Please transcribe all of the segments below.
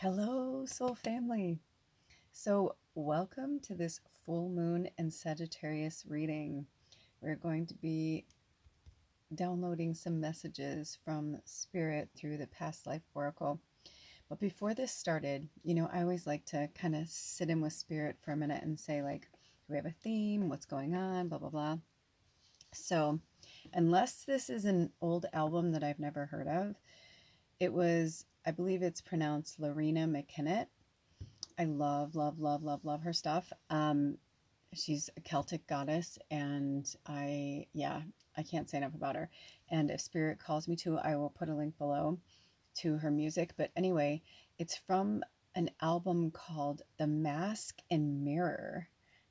Hello, soul family. So, welcome to this full moon and Sagittarius reading. We're going to be downloading some messages from Spirit through the Past Life Oracle. But before this started, I always like to kind of sit in with Spirit for a minute and say, like, do we have a theme? What's going on? Blah, blah, blah. So, unless this is an old album that I've never heard of, I believe it's pronounced Loreena McKennitt. I love, love, love, love, love her stuff. She's a Celtic goddess, and I can't say enough about her. And if Spirit calls me to, I will put a link below to her music. But anyway, it's from an album called The Mask and Mirror.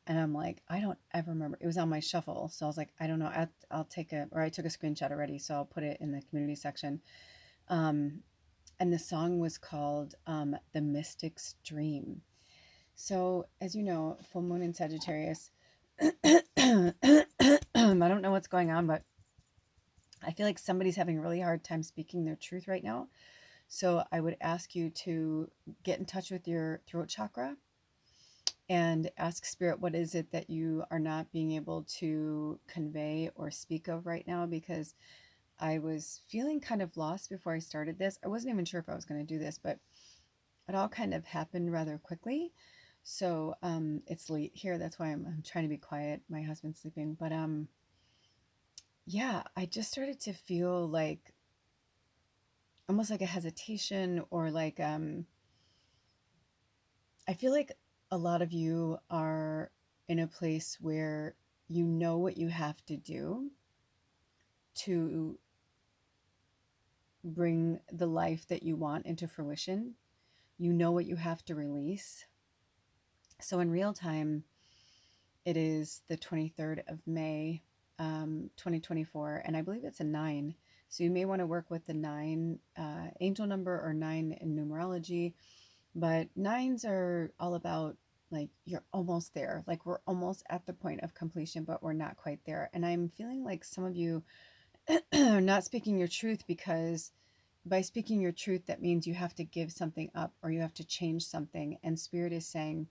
And I'm like, I don't ever remember. It was on my shuffle. So I was like, I don't know. I'll take I took a screenshot already. So I'll put it in the community section. Um, and the song was called The Mystic's Dream. So, as you know, full moon in Sagittarius, I don't know what's going on, but I feel like somebody's having a really hard time speaking their truth right now. So, I would ask you to get in touch with your throat chakra and ask Spirit, what is it that you are not being able to convey or speak of right now? Because I was feeling kind of lost before I started this. I wasn't even sure if I was going to do this, but it all kind of happened rather quickly. So it's late here. That's why I'm trying to be quiet. My husband's sleeping. But yeah, I just started to feel like almost like a hesitation or like I feel like a lot of you are in a place where you know what you have to do to bring the life that you want into fruition. You know what you have to release. So in real time, it is the 23rd of May, 2024, and I believe it's a 9. So you may want to work with the 9 angel number or 9 in numerology. But 9s are all about like you're almost there. Like we're almost at the point of completion, but we're not quite there. And I'm feeling like some of you are not speaking your truth because by speaking your truth, that means you have to give something up or you have to change something. And Spirit is saying,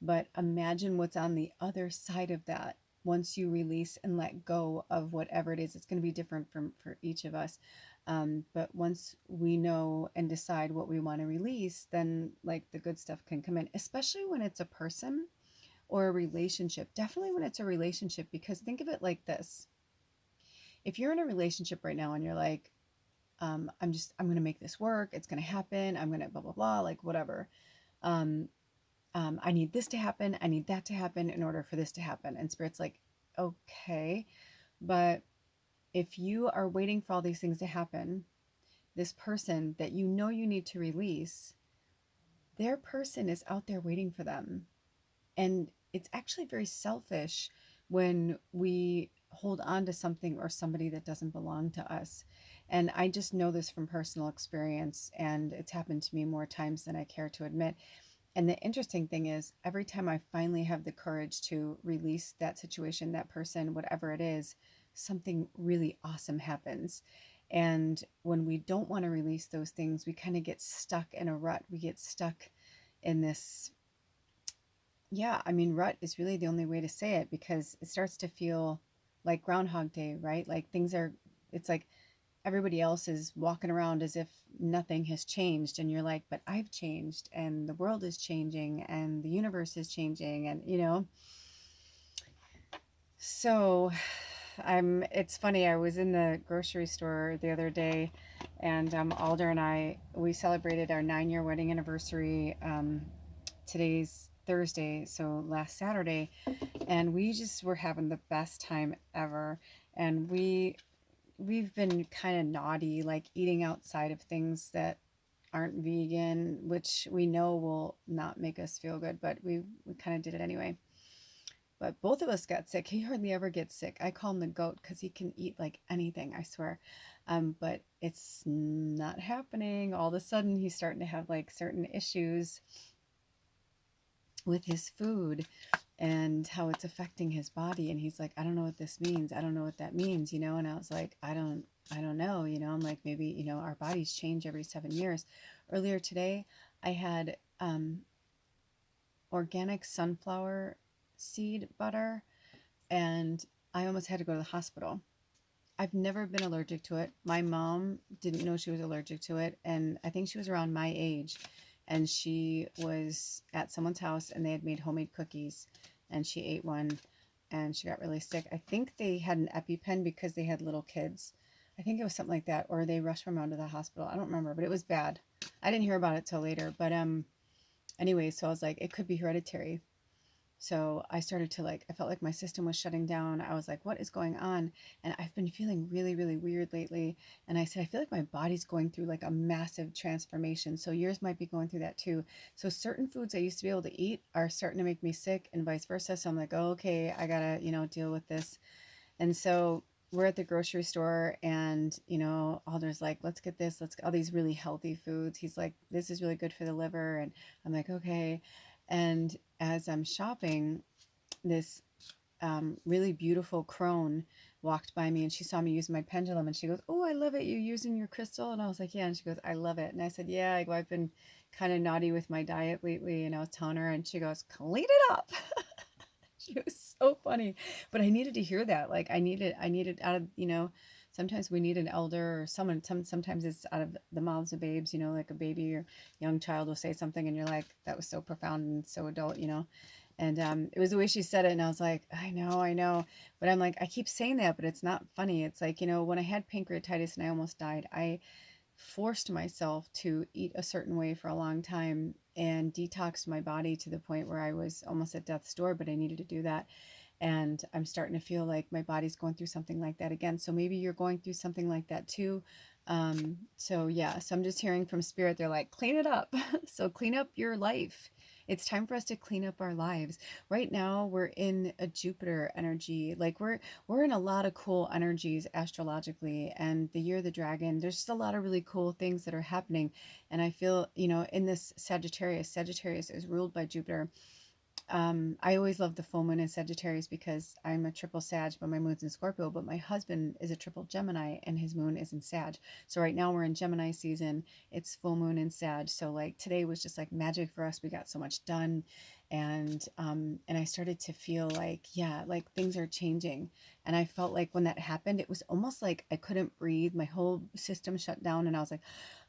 but imagine what's on the other side of that once you release and let go of whatever it is. It's going to be different for each of us. But once we know and decide what we want to release, then like the good stuff can come in, especially when it's a person or a relationship. Definitely when it's a relationship, because think of it like this. If you're in a relationship right now and you're like, I'm going to make this work. It's going to happen. I'm going to blah, blah, blah, like whatever. Um, I need this to happen. I need that to happen in order for this to happen. And Spirit's like, okay, but if you are waiting for all these things to happen, this person that you know you need to release, their person is out there waiting for them. And it's actually very selfish when we hold on to something or somebody that doesn't belong to us. And I just know this from personal experience, and it's happened to me more times than I care to admit. And the interesting thing is, every time I finally have the courage to release that situation, that person, whatever it is, something really awesome happens. And when we don't want to release those things, we kind of get stuck in a rut. We get stuck in this. Yeah, I mean, rut is really the only way to say it because it starts to feel like Groundhog Day, right? Like it's like everybody else is walking around as if nothing has changed, and you're like, but I've changed and the world is changing and the universe is changing, and so it's funny, I was in the grocery store the other day, and Alder and we celebrated our 9-year wedding anniversary. Today's Thursday, so last Saturday, and we just were having the best time ever. And we've been kind of naughty, like eating outside of things that aren't vegan, which we know will not make us feel good, but we kind of did it anyway. But both of us got sick. He hardly ever gets sick. I call him the goat because he can eat like anything, I swear. But it's not happening. All of a sudden, he's starting to have like certain issues with his food and how it's affecting his body. And he's like, I don't know what this means. I don't know what that means, And I was like, I don't know, I'm like, maybe, our bodies change every 7 years. Earlier today, I had organic sunflower seed butter, and I almost had to go to the hospital. I've never been allergic to it. My mom didn't know she was allergic to it, and I think she was around my age, and she was at someone's house and they had made homemade cookies, and she ate one and she got really sick. I think they had an EpiPen because they had little kids. I think it was something like that, or they rushed my mom to the hospital. I don't remember, but it was bad. I didn't hear about it till later, but anyway, so I was like, it could be hereditary. So I started to like, I felt like my system was shutting down. I was like, what is going on? And I've been feeling really, really weird lately. And I said, I feel like my body's going through like a massive transformation. So yours might be going through that too. So certain foods I used to be able to eat are starting to make me sick and vice versa. So I'm like, oh, okay, I gotta, deal with this. And so we're at the grocery store and, Alder's like, let's get this, let's get all these really healthy foods. He's like, this is really good for the liver. And I'm like, okay. And as I'm shopping, this really beautiful crone walked by me and she saw me using my pendulum and she goes, oh, I love it. You using your crystal? And I was like, yeah. And she goes, I love it. And I said, yeah, I've been kind of naughty with my diet lately. And I was telling her and she goes, clean it up. She was so funny, but I needed to hear that. Like I needed out of, sometimes we need an elder or someone, sometimes it's out of the mouths of babes, like a baby or young child will say something and you're like, that was so profound and so adult. And it was the way she said it. And I was like, I know. But I'm like, I keep saying that, but it's not funny. It's like, when I had pancreatitis and I almost died, I forced myself to eat a certain way for a long time and detoxed my body to the point where I was almost at death's door, but I needed to do that. And I'm starting to feel like my body's going through something like that again. So maybe you're going through something like that too. So yeah, so I'm just hearing from spirit. They're like, clean it up. So clean up your life. It's time for us to clean up our lives. Right now we're in a Jupiter energy. Like we're in a lot of cool energies astrologically, and the year of the dragon, there's just a lot of really cool things that are happening. And I feel, in this Sagittarius is ruled by Jupiter. I always love the full moon in Sagittarius because I'm a triple Sag, but my moon's in Scorpio. But my husband is a triple Gemini, and his moon is in Sag. So right now we're in Gemini season. It's full moon in Sag. So like today was just like magic for us. We got so much done, and I started to feel like, yeah, like things are changing. And I felt like when that happened, it was almost like I couldn't breathe. My whole system shut down, and I was like,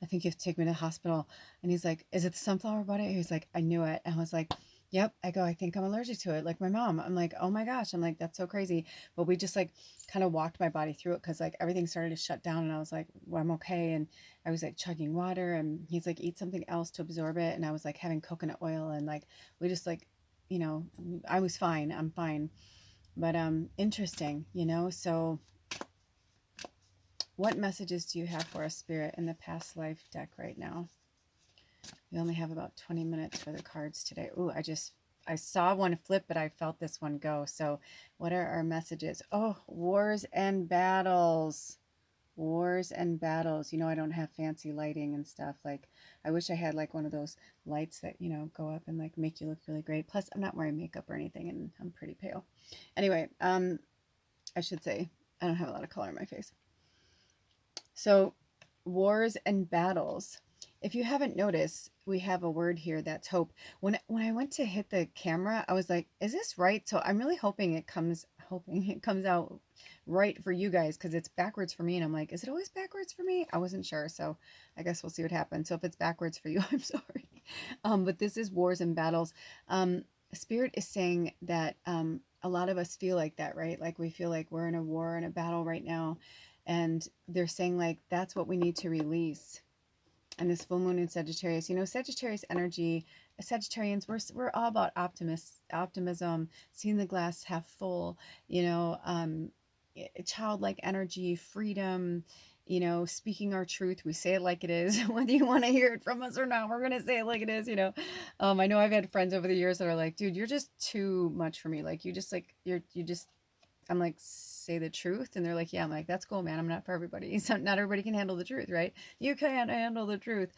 I think you have to take me to the hospital. And he's like, is it the sunflower butter? He's like, I knew it. And I was like, yep. I go, I think I'm allergic to it. Like my mom. I'm like, oh my gosh. I'm like, that's so crazy. But we just like kind of walked my body through it because like everything started to shut down and I was like, well, I'm okay. And I was like chugging water and he's like, eat something else to absorb it. And I was like having coconut oil and like we just like, you know, I was fine. I'm fine. But interesting, So what messages do you have for us, Spirit, in the past life deck right now? We only have about 20 minutes for the cards today. Ooh, I saw one flip, but I felt this one go. So what are our messages? Oh, wars and battles. Wars and battles. I don't have fancy lighting and stuff. Like, I wish I had like one of those lights that, go up and like make you look really great. Plus, I'm not wearing makeup or anything and I'm pretty pale. Anyway, I should say I don't have a lot of color in my face. So, wars and battles. If you haven't noticed, we have a word here that's hope. When I went to hit the camera, I was like, "Is this right?" So I'm really hoping it comes out right for you guys because it's backwards for me, and I'm like, "Is it always backwards for me?" I wasn't sure, so I guess we'll see what happens. So if it's backwards for you, I'm sorry. But this is wars and battles. Spirit is saying that a lot of us feel like that, right? Like we feel like we're in a war and a battle right now, and they're saying like that's what we need to release. And this full moon in Sagittarius, Sagittarius energy, Sagittarians, we're all about optimism, seeing the glass half full, childlike energy, freedom, speaking our truth. We say it like it is, whether you want to hear it from us or not. We're gonna say it like it is. I know I've had friends over the years that are like, dude, you're just too much for me. Like you just like you just I'm like, say the truth. And they're like, yeah. I'm like, that's cool, man. I'm not for everybody. So not everybody can handle the truth, right? You can't handle the truth.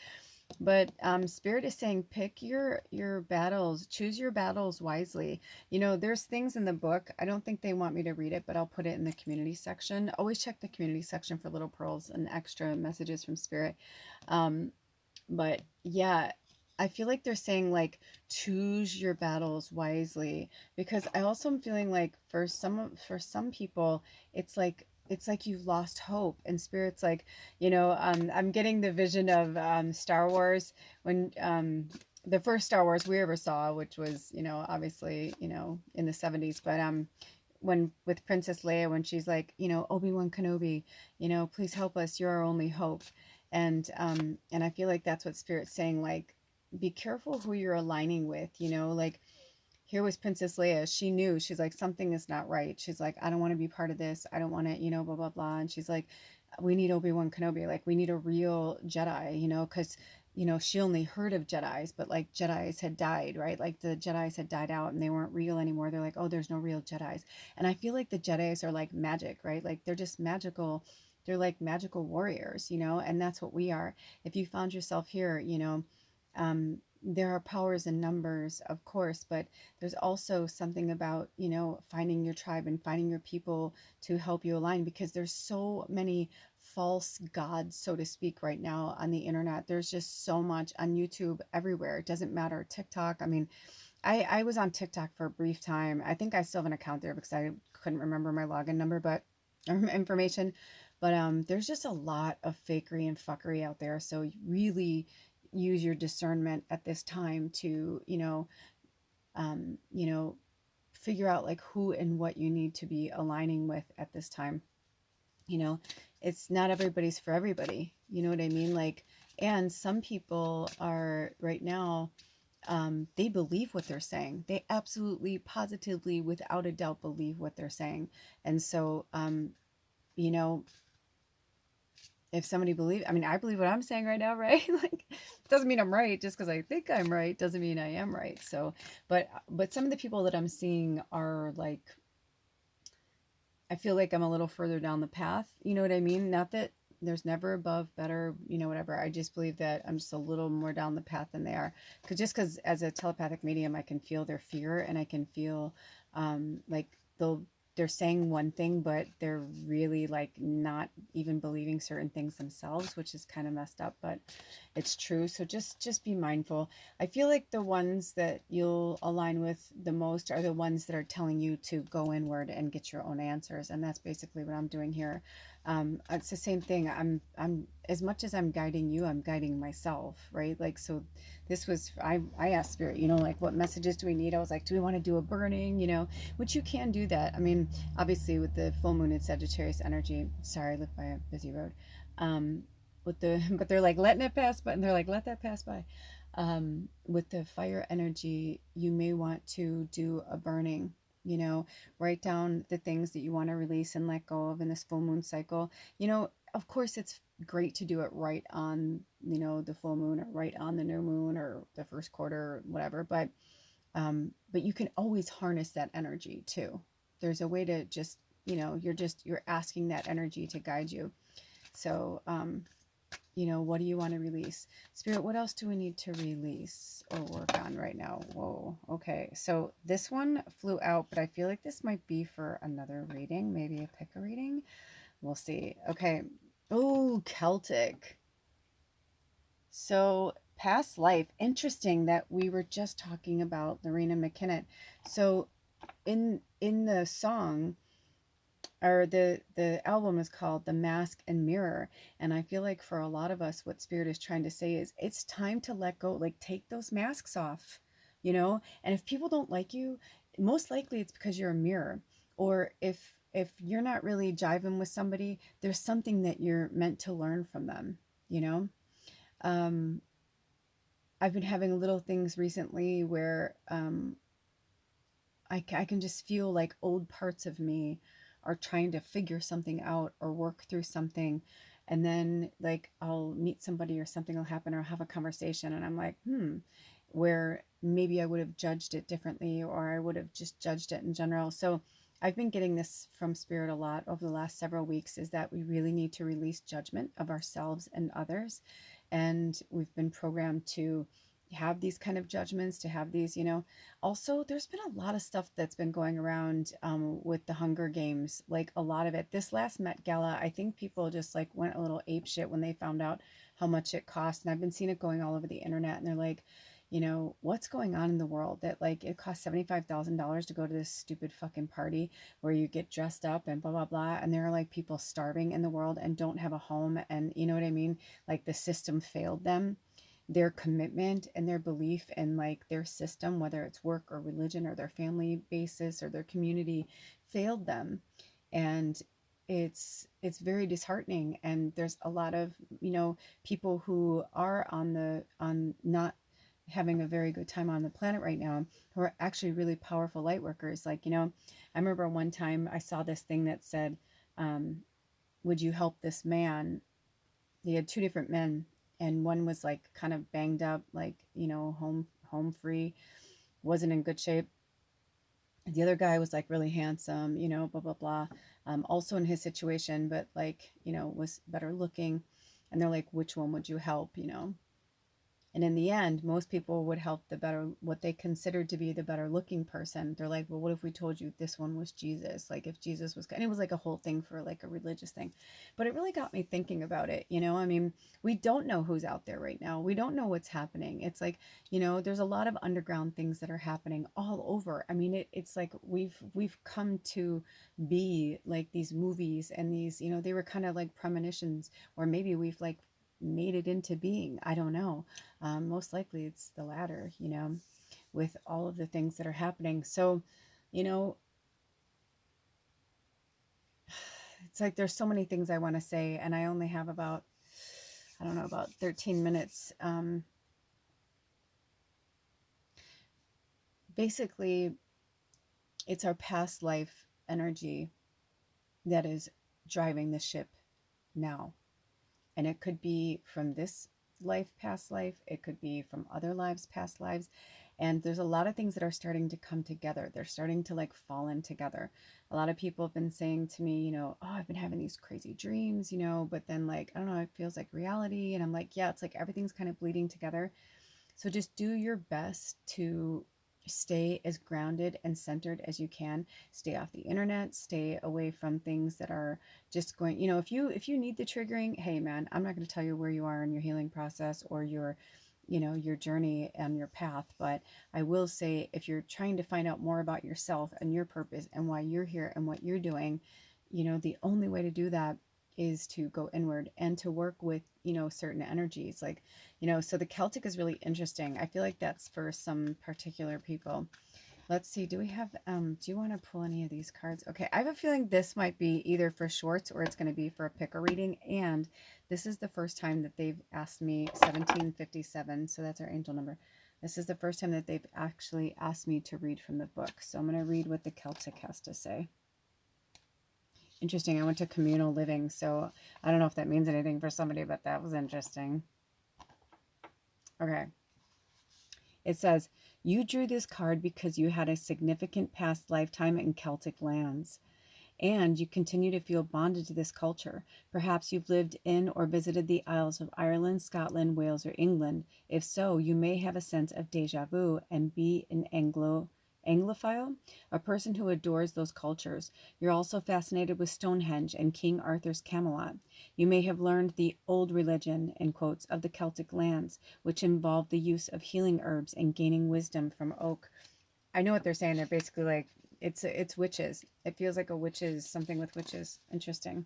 But Spirit is saying, pick your battles, choose your battles wisely. There's things in the book. I don't think they want me to read it, but I'll put it in the community section. Always check the community section for little pearls and extra messages from Spirit. But yeah, I feel like they're saying like choose your battles wisely, because I also am feeling like for some people it's like you've lost hope, and spirit's like, I'm getting the vision of Star Wars, when the first Star Wars we ever saw, which was, obviously, in the 70s, but when with Princess Leia, when she's like, Obi-Wan Kenobi, please help us, you're our only hope. And I feel like that's what spirit's saying, like, be careful who you're aligning with, like, here was Princess Leia. She knew, she's like, something is not right. She's like, I don't want to be part of this. I don't want to, blah, blah, blah. And she's like, we need Obi-Wan Kenobi. Like, we need a real Jedi, because, she only heard of Jedis, but like Jedis had died, right? Like the Jedis had died out and they weren't real anymore. They're like, oh, there's no real Jedis. And I feel like the Jedis are like magic, right? Like they're just magical. They're like magical warriors, and that's what we are. If you found yourself here, there are powers in numbers, of course, but there's also something about, finding your tribe and finding your people to help you align, because there's so many false gods, so to speak, right now on the internet. There's just so much on YouTube, everywhere. It doesn't matter. TikTok. I mean, I was on TikTok for a brief time. I think I still have an account there because I couldn't remember my login number, but information. But there's just a lot of fakery and fuckery out there. So you really use your discernment at this time to, um, you know, figure out like who and what you need to be aligning with at this time. You know, it's not everybody's for everybody. You know what I mean? Like, and some people are right now, they believe what they're saying. They absolutely, positively, without a doubt, believe what they're saying. And so, you know, if somebody believes, I mean, I believe what I'm saying right now, right? Like, doesn't mean I'm right. Just because I think I'm right doesn't mean I am right. So, but some of the people that I'm seeing are like, I feel like I'm a little further down the path. You know what I mean? Not that there's never above, better, whatever. I just believe that I'm just a little more down the path than they are. Because as a telepathic medium, I can feel their fear, and I can feel like they're saying one thing, but they're really like not even believing certain things themselves, which is kind of messed up, but it's true. So just be mindful. I feel like the ones that you'll align with the most are the ones that are telling you to go inward and get your own answers, and that's basically what I'm doing here. It's the same thing. I'm as much as I'm guiding you, I'm guiding myself, right? Like, so this was, I asked spirit, like, what messages do we need? I was like, do we want to do a burning, which you can do that. I mean, obviously with the full moon in Sagittarius energy. Sorry, I live by a busy road. With the but they're like letting it pass by, and they're like, let that pass by. With the fire energy, you may want to do a burning, write down the things that you want to release and let go of in this full moon cycle. Of course, it's great to do it right on, the full moon, or right on the new moon, or the first quarter, or whatever. But you can always harness that energy too. There's a way to just, you're asking that energy to guide you. So, what do you want to release? Spirit, what else do we need to release or work on right now? Whoa, okay. So this one flew out, but I feel like this might be for another reading, maybe a pick a reading. We'll see. Okay. Oh, Celtic. So past life. Interesting that we were just talking about Loreena McKennitt. So in the song, or the album is called The Mask and Mirror, and I feel like for a lot of us, what spirit is trying to say is it's time to let go, like take those masks off, and if people don't like you, most likely it's because you're a mirror. Or if you're not really jiving with somebody, there's something that you're meant to learn from them, you know um I've been having little things recently where I can just feel like old parts of me are trying to figure something out or work through something. And then, like, I'll meet somebody or something will happen, or I'll have a conversation, and I'm like, where maybe I would have judged it differently, or I would have just judged it in general. So I've been getting this from spirit a lot over the last several weeks, is that we really need to release judgment of ourselves and others. And we've been programmed to have these kind of judgments, to have these, also, there's been a lot of stuff that's been going around with the Hunger Games, like a lot of it. This last Met Gala, I think people just like went a little ape shit when they found out how much it costs. And I've been seeing it going all over the internet, and they're like, you know, what's going on in the world that like it costs $75,000 to go to this stupid fucking party where you get dressed up and blah, blah, blah. And there are like people starving in the world and don't have a home. And you know what I mean? Like the system failed them. Their commitment and their belief in like their system, whether it's work or religion or their family basis or their community, failed them. And it's very disheartening. And there's a lot of, you know, people who are on not having a very good time on the planet right now, who are actually really powerful light workers. Like, you know, I remember one time I saw this thing that said, um, would you help this man? He had two different men, and one was like kind of banged up, like, you know, home free, wasn't in good shape. The other guy was like really handsome, you know, blah blah blah, also in his situation, but like, you know, was better looking. And they're like, which one would you help, you know? And in the end, most people would help the better, what they considered to be the better looking person. They're like, well, what if we told you this one was Jesus? Like if Jesus was, and it was like a whole thing for like a religious thing. But it really got me thinking about it. You know, I mean, we don't know who's out there right now. We don't know what's happening. It's like, you know, there's a lot of underground things that are happening all over. I mean, it's like we've come to be like these movies and these, you know, they were kind of like premonitions, or maybe we've like made it into being. I don't know. Most likely it's the latter, you know, with all of the things that are happening. So, you know, it's like there's so many things I want to say, and I only have about, I don't know, about 13 minutes. Basically, it's our past life energy that is driving the ship now. And it could be from this life, past life, it could be from other lives, past lives. And there's a lot of things that are starting to come together. They're starting to like fall in together. A lot of people have been saying to me, you know, oh, I've been having these crazy dreams, you know, but then like, I don't know, it feels like reality. And I'm like, yeah, it's like everything's kind of bleeding together. So just do your best to stay as grounded and centered as you can. Stay off the internet, stay away from things that are just going, you know, if you need the triggering, hey man, I'm not going to tell you where you are in your healing process or your, you know, your journey and your path, but I will say if you're trying to find out more about yourself and your purpose and why you're here and what you're doing, you know, the only way to do that is to go inward and to work with, you know, certain energies. Like, you know, so the Celtic is really interesting. I feel like that's for some particular people. Let's see, do we have, do you want to pull any of these cards? Okay, I have a feeling this might be either for shorts or it's going to be for a picker reading. And this is the first time that they've asked me 1757. So that's our angel number. This is the first time that they've actually asked me to read from the book. So I'm going to read what the Celtic has to say. Interesting. I went to communal living, so I don't know if that means anything for somebody, but that was interesting. Okay. It says, you drew this card because you had a significant past lifetime in Celtic lands, and you continue to feel bonded to this culture. Perhaps you've lived in or visited the Isles of Ireland, Scotland, Wales, or England. If so, you may have a sense of deja vu and be an Anglophile, a person who adores those cultures. You're also fascinated with Stonehenge and King Arthur's Camelot. You may have learned the old religion, in quotes, of the Celtic lands, which involved the use of healing herbs and gaining wisdom from oak. I know what they're saying. They're basically like, it's witches. It feels like a witches, something with witches. Interesting.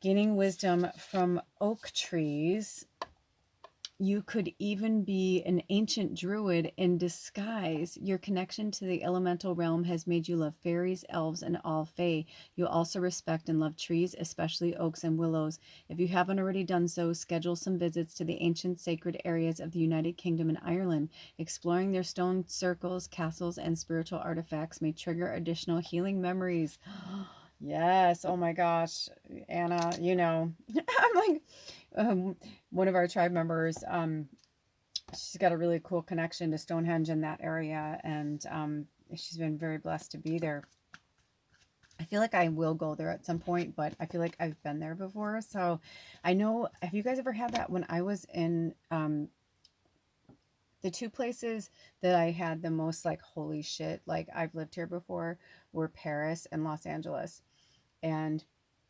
Gaining wisdom from oak trees. You could even be an ancient druid in disguise. Your connection to the elemental realm has made you love fairies, elves, and all fae. You also respect and love trees, especially oaks and willows. If you haven't already done so, schedule some visits to the ancient sacred areas of the United Kingdom and Ireland. Exploring their stone circles, castles, and spiritual artifacts may trigger additional healing memories. Yes. Oh my gosh, Anna, you know, I'm like, one of our tribe members, she's got a really cool connection to Stonehenge in that area, and she's been very blessed to be there. I feel like I will go there at some point, but I feel like I've been there before. So I know, have you guys ever had that? When I was in the two places that I had the most like, holy shit, like I've lived here before, were Paris and Los Angeles. And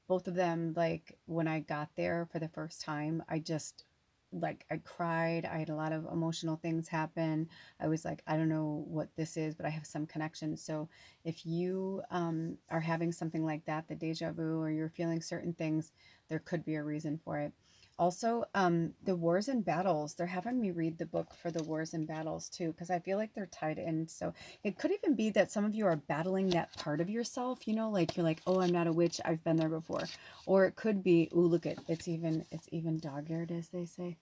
both of them, like when I got there for the first time, I just like I cried. I had a lot of emotional things happen. I was like, I don't know what this is, but I have some connection. So if you are having something like that, the deja vu, or you're feeling certain things, there could be a reason for it. Also, the wars and battles, they're having me read the book for the wars and battles too, because I feel like they're tied in. So it could even be that some of you are battling that part of yourself, you know, like you're like, oh, I'm not a witch, I've been there before. Or it could be, oh, look at it's even dog-eared, as they say.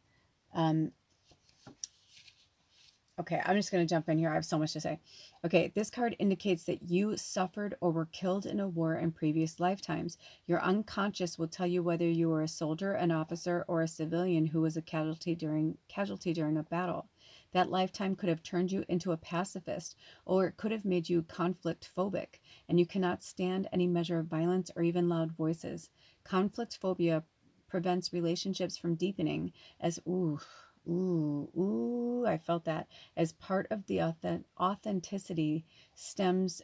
Um, Okay, I'm just going to jump in here. I have so much to say. Okay, this card indicates that you suffered or were killed in a war in previous lifetimes. Your unconscious will tell you whether you were a soldier, an officer, or a civilian who was a casualty during a battle. That lifetime could have turned you into a pacifist, or it could have made you conflict phobic, and you cannot stand any measure of violence or even loud voices. Conflict phobia prevents relationships from deepening, as I felt that as part of the authenticity stems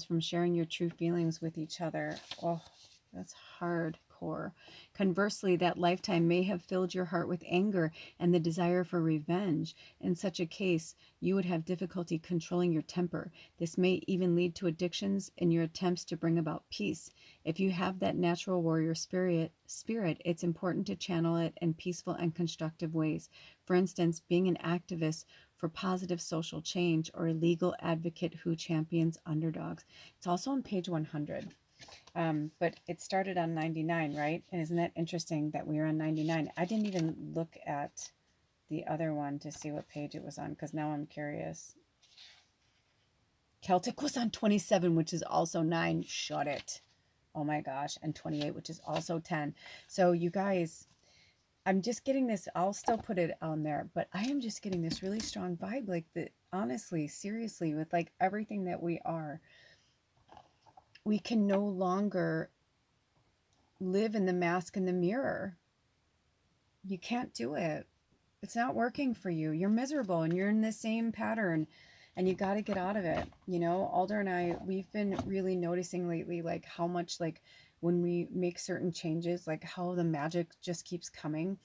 from sharing your true feelings with each other. Oh, that's hardcore. Conversely, that lifetime may have filled your heart with anger and the desire for revenge. In such a case, you would have difficulty controlling your temper. This may even lead to addictions in your attempts to bring about peace. If you have that natural warrior spirit, it's important to channel it in peaceful and constructive ways. For instance, being an activist for positive social change, or a legal advocate who champions underdogs. It's also on page 100. But it started on 99, right? And isn't that interesting that we are on 99? I didn't even look at the other one to see what page it was on, because now I'm curious. Celtic was on 27, which is also 9. Shut it. Oh my gosh. And 28, which is also 10. So you guys, I'm just getting this, I'll still put it on there, but I am just getting this really strong vibe, like that, honestly, seriously, with like everything that we are, we can no longer live in the mask and the mirror. You can't do it. It's not working for you. You're miserable and you're in the same pattern, and you got to get out of it. You know, Alder and I, we've been really noticing lately, like how much, like when we make certain changes, like how the magic just keeps coming.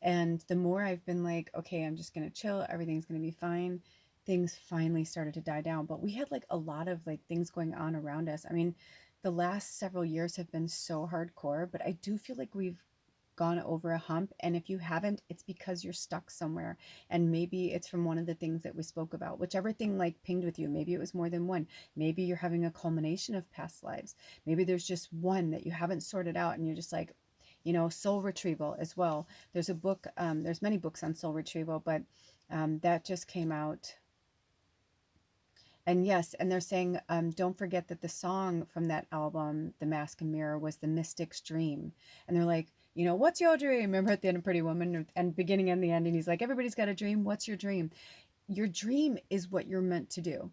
And the more I've been like, okay, I'm just going to chill, everything's going to be fine, things finally started to die down. But we had like a lot of like things going on around us. I mean, the last several years have been so hardcore, but I do feel like we've gone over a hump. And if you haven't, it's because you're stuck somewhere. And maybe it's from one of the things that we spoke about, whichever thing like pinged with you. Maybe it was more than one. Maybe you're having a culmination of past lives. Maybe there's just one that you haven't sorted out and you're just like, you know, soul retrieval as well. There's a book, there's many books on soul retrieval, but that just came out. And yes, and they're saying, don't forget that the song from that album, The Mask and Mirror, was The Mystic's Dream. And they're like, you know, what's your dream? Remember at the end of Pretty Woman, and beginning and the end, and he's like, everybody's got a dream. What's your dream? Your dream is what you're meant to do.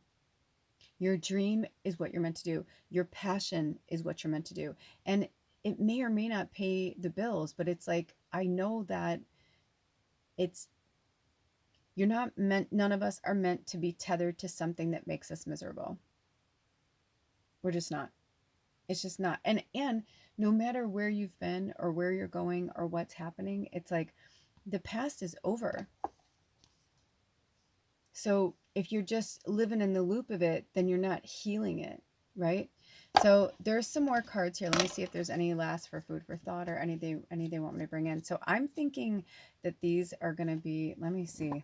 Your dream is what you're meant to do. Your passion is what you're meant to do. And it may or may not pay the bills, but it's like, I know that it's, you're not meant, none of us are meant to be tethered to something that makes us miserable. We're just not. It's just not. And no matter where you've been or where you're going or what's happening, it's like the past is over. So if you're just living in the loop of it, then you're not healing it, right? So there's some more cards here. Let me see if there's any last for food for thought or any they want me to bring in. So I'm thinking that these are going to be, let me see.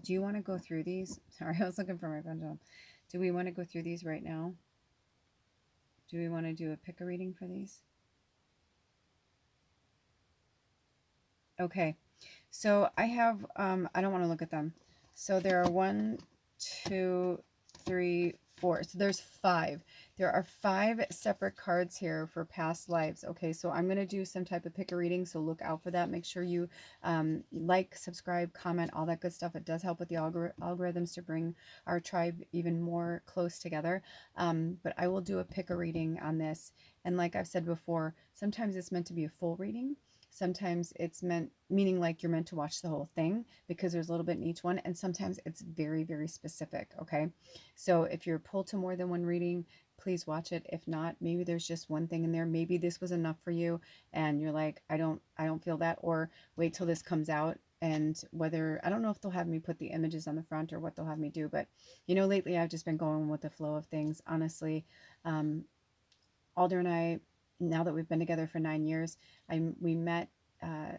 Do you want to go through these? Sorry, I was looking for my pendulum. Do we want to go through these right now? Do we want to do a pick a reading for these? Okay. So I have, I don't want to look at them. So there are 1, 2, 3, 4. So there's 5. There are 5 separate cards here for past lives. Okay, so I'm going to do some type of pick a reading, so look out for that. Make sure you like, subscribe, comment, all that good stuff. It does help with the algorithms to bring our tribe even more close together. But I will do a pick a reading on this. And like I've said before, sometimes it's meant to be a full reading. Sometimes it's meaning like you're meant to watch the whole thing because there's a little bit in each one. And sometimes it's very, very specific. Okay. So if you're pulled to more than one reading, please watch it. If not, maybe there's just one thing in there. Maybe this was enough for you and you're like, I don't feel that, or wait till this comes out. And whether, I don't know if they'll have me put the images on the front or what they'll have me do, but lately I've just been going with the flow of things, honestly. um, Alder and I, now that we've been together for 9 years, we met uh,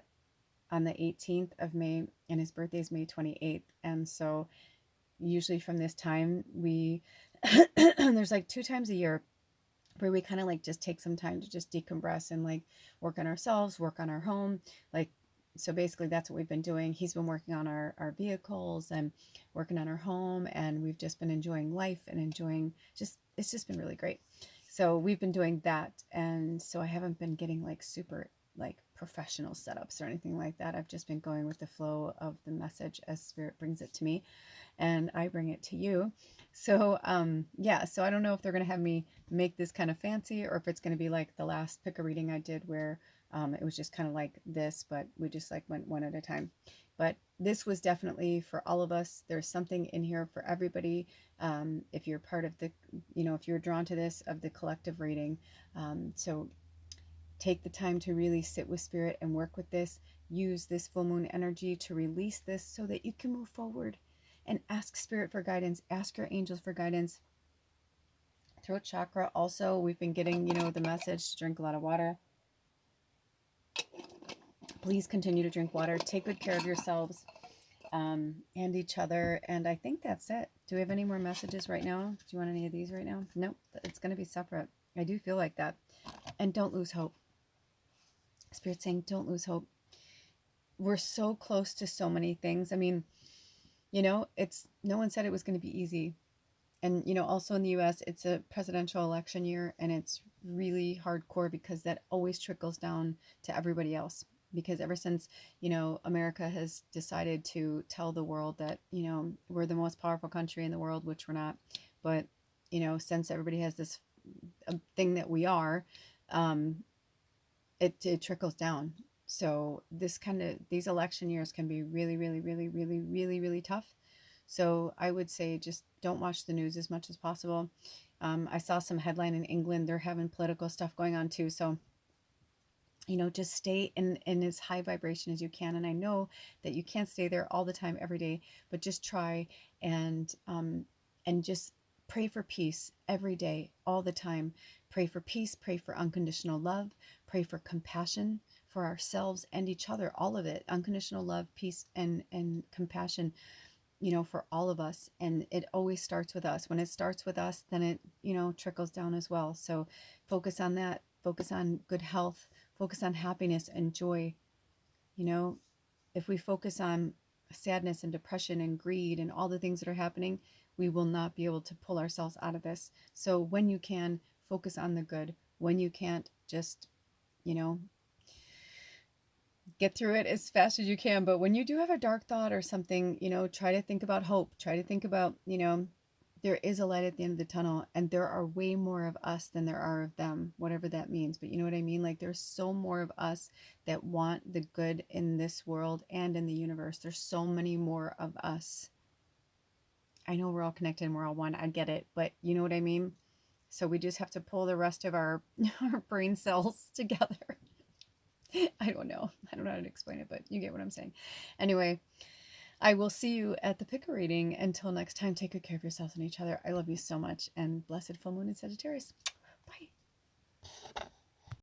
on the 18th of May, and his birthday is May 28th. And so usually from this time, there's like 2 times a year where we kind of like just take some time to just decompress and like work on ourselves, work on our home. Like, so basically that's what we've been doing. He's been working on our vehicles and working on our home, and we've just been enjoying life and enjoying it's just been really great. So we've been doing that. And so I haven't been getting like super like professional setups or anything like that. I've just been going with the flow of the message as spirit brings it to me, and I bring it to you. So yeah, so I don't know if they're going to have me make this kind of fancy, or if it's going to be like the last pick a reading I did where it was just kind of like this, but we just like went one at a time. But this was definitely for all of us. There's something in here for everybody. If you're part of the, if you're drawn to this, of the collective reading. So take the time to really sit with spirit and work with this. Use this full moon energy to release this so that you can move forward, and ask spirit for guidance. Ask your angels for guidance. Throat chakra, also, we've been getting, the message to drink a lot of water. Please continue to drink water. Take good care of yourselves and each other. And I think that's it. Do we have any more messages right now? Do you want any of these right now? Nope. It's going to be separate. I do feel like that. And don't lose hope. Spirit's saying, don't lose hope. We're so close to so many things. I mean, it's, no one said it was going to be easy. And, also in the US, it's a presidential election year, and it's really hardcore because that always trickles down to everybody else. Because ever since, America has decided to tell the world that, we're the most powerful country in the world, which we're not. But, since everybody has this thing that we are, it trickles down. So these election years can be really, really, really, really, really, really tough. So I would say just don't watch the news as much as possible. I saw some headline in England, they're having political stuff going on too. So, just stay in as high vibration as you can. And I know that you can't stay there all the time, every day, but just try and just pray for peace every day, all the time. Pray for peace, pray for unconditional love, pray for compassion for ourselves and each other, all of it. Unconditional love, peace, and compassion, for all of us. And it always starts with us. When it starts with us, then it, trickles down as well. So focus on that. Focus on good health. Focus on happiness and joy. If we focus on sadness and depression and greed and all the things that are happening, we will not be able to pull ourselves out of this. So when you can, focus on the good. When you can't, just, you know, get through it as fast as you can. But when you do have a dark thought or something, try to think about hope. Try to think about, there is a light at the end of the tunnel, and there are way more of us than there are of them, whatever that means. But you know what I mean? Like, there's so more of us that want the good in this world and in the universe. There's so many more of us. I know we're all connected and we're all one. I get it. But you know what I mean? So we just have to pull the rest of our, our brain cells together. I don't know. I don't know how to explain it, but you get what I'm saying. Anyway, I will see you at the picker reading. Until next time, take good care of yourselves and each other. I love you so much, and blessed full moon in Sagittarius.